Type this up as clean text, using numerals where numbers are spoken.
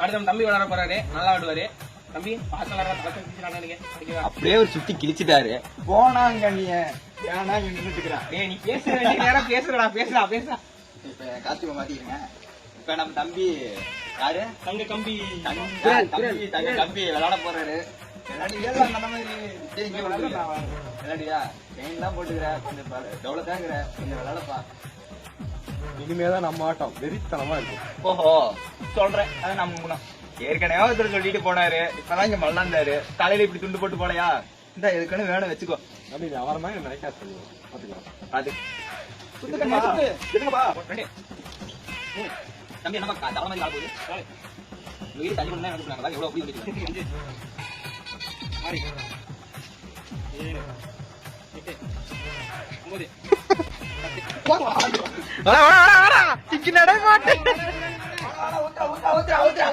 அடுத்து நம்ம தம்பி விளையாட போறாரு, நல்லா ஆடுவாரு. தம்பி அப்படியே ஒரு சுத்தி கிழிச்சிட்டாரு. போனாங்க நீ ஏன்னா நின்றுட்டுக்கிறான். நீ பேச வேண்டிய நேரம் பேசுறடா, பேசுறா பேசுறா. இப்ப காஸ்டியூம் மாத்திக்கிறேன். இப்ப நம்ம தம்பி யாரு? தங்க கம்பி தங்க கம்பி விளையாட போறாரு. விளையாடியா செயின் தான் போட்டுக்கிற, கொஞ்சம் டெவலப்பாங்கிற, கொஞ்சம் விளையாடப்பா. இனிமேதான் நம்ம ஆட்டம் வெறித்தனமா இருக்கும். ஓஹோ சொல்றேன், அதை நம்ம ஏற்கனவே ஒருத்தர் சொல்லிட்டு போனாரு. இப்பதான் இங்க மல்லாந்தாரு. தலையில இப்படி துண்டு போட்டு போலையா, இந்த எதுக்குன்னு வேணும் வச்சுக்கோ. அப்படி அவரை மாதிரி நினைக்காத சொல்லுவோம். பாத்துக்கலாம். அது தம்பி என்னப்பா தலை மாதிரி ஆள் போகுது. வீடு தள்ளி பண்ணா என்ன சொன்னாங்களா? எவ்வளவு அப்படி வந்துட்டு நடை மாட்டேன்.